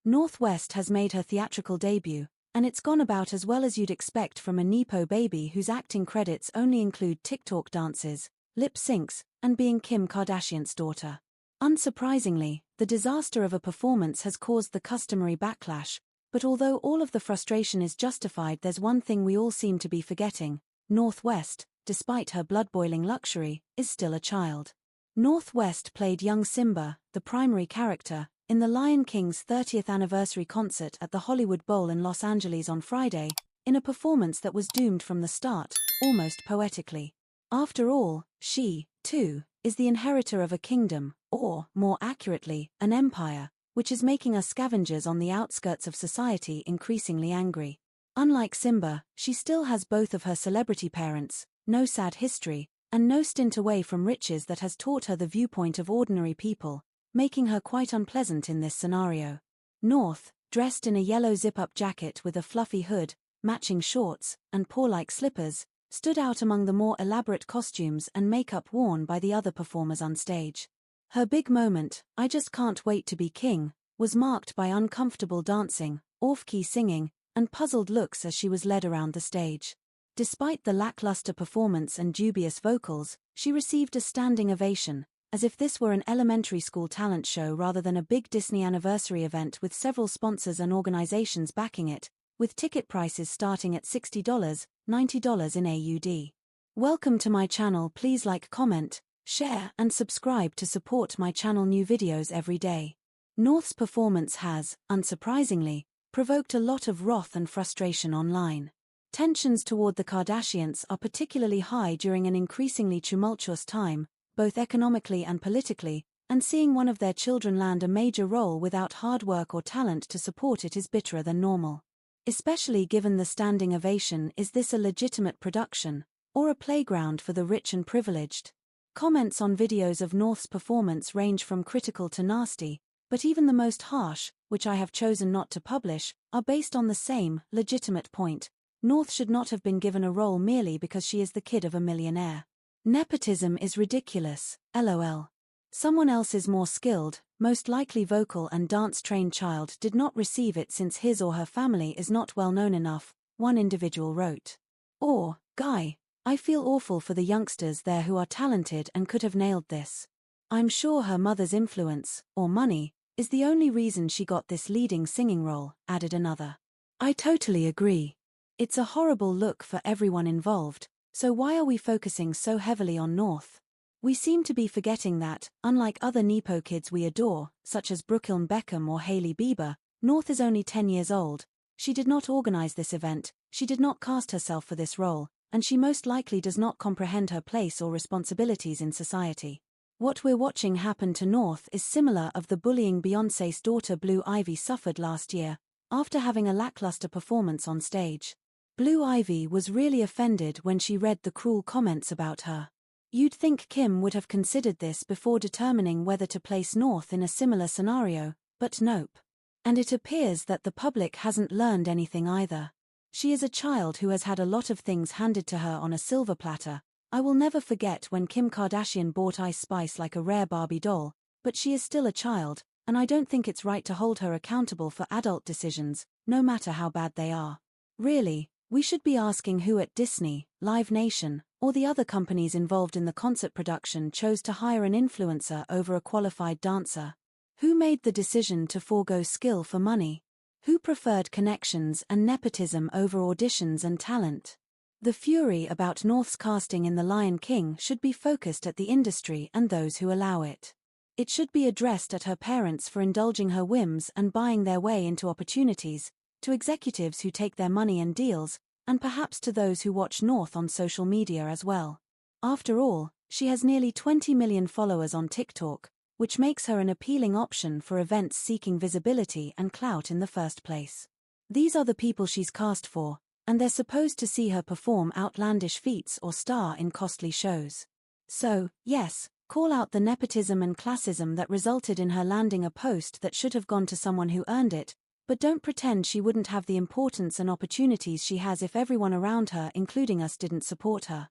North West has made her theatrical debut, and it's gone about as well as you'd expect from a Nepo baby whose acting credits only include TikTok dances, lip syncs, and being Kim Kardashian's daughter. Unsurprisingly, the disaster of a performance has caused the customary backlash, but although all of the frustration is justified, there's one thing we all seem to be forgetting: North West, despite her blood-boiling luxury, is still a child. North West played young Simba, the primary character, in The Lion King's 30th anniversary concert at the Hollywood Bowl in Los Angeles on Friday, in a performance that was doomed from the start, almost poetically. After all, she, too, is the inheritor of a kingdom, or, more accurately, an empire, which is making us scavengers on the outskirts of society increasingly angry. Unlike Simba, she still has both of her celebrity parents, no sad history, and no stint away from riches that has taught her the viewpoint of ordinary people, making her quite unpleasant in this scenario. North, dressed in a yellow zip-up jacket with a fluffy hood, matching shorts, and paw-like slippers, stood out among the more elaborate costumes and makeup worn by the other performers on stage. Her big moment, "I Just Can't Wait to Be King," was marked by uncomfortable dancing, off-key singing, and puzzled looks as she was led around the stage. Despite the lackluster performance and dubious vocals, she received a standing ovation, as if this were an elementary school talent show rather than a big Disney anniversary event with several sponsors and organizations backing it, with ticket prices starting at $60, $90 in AUD. Welcome to my channel. Please like, comment, share, and subscribe to support my channel. New videos every day. North's performance has, unsurprisingly, provoked a lot of wrath and frustration online. Tensions toward the Kardashians are particularly high during an increasingly tumultuous time, both economically and politically, and seeing one of their children land a major role without hard work or talent to support it is bitterer than normal. Especially given the standing ovation. Is this a legitimate production, or a playground for the rich and privileged? Comments on videos of North's performance range from critical to nasty, but even the most harsh, which I have chosen not to publish, are based on the same, legitimate point: North should not have been given a role merely because she is the kid of a millionaire. Nepotism is ridiculous, lol. Someone else's more skilled, most likely vocal and dance-trained child did not receive it since his or her family is not well known enough, one individual wrote. Or, guy, I feel awful for the youngsters there who are talented and could have nailed this. I'm sure her mother's influence, or money, is the only reason she got this leading singing role, added another. I totally agree. It's a horrible look for everyone involved, so why are we focusing so heavily on North? We seem to be forgetting that, unlike other Nepo kids we adore, such as Brooklyn Beckham or Hailey Bieber, North is only 10 years old. She did not organize this event, she did not cast herself for this role, and she most likely does not comprehend her place or responsibilities in society. What we're watching happen to North is similar of the bullying Beyoncé's daughter Blue Ivy suffered last year, after having a lackluster performance on stage. Blue Ivy was really offended when she read the cruel comments about her. You'd think Kim would have considered this before determining whether to place North in a similar scenario, but nope. And it appears that the public hasn't learned anything either. She is a child who has had a lot of things handed to her on a silver platter. I will never forget when Kim Kardashian bought Ice Spice like a rare Barbie doll, but she is still a child, and I don't think it's right to hold her accountable for adult decisions, no matter how bad they are. Really, we should be asking who at Disney, Live Nation, or the other companies involved in the concert production chose to hire an influencer over a qualified dancer. Who made the decision to forego skill for money? Who preferred connections and nepotism over auditions and talent? The fury about North's casting in The Lion King should be focused at the industry and those who allow it. It should be addressed at her parents for indulging her whims and buying their way into opportunities, to executives who take their money and deals, and perhaps to those who watch North on social media as well. After all, she has nearly 20 million followers on TikTok, which makes her an appealing option for events seeking visibility and clout in the first place. These are the people she's cast for, and they're supposed to see her perform outlandish feats or star in costly shows. So, yes, call out the nepotism and classism that resulted in her landing a post that should have gone to someone who earned it, but don't pretend she wouldn't have the importance and opportunities she has if everyone around her, including us, didn't support her.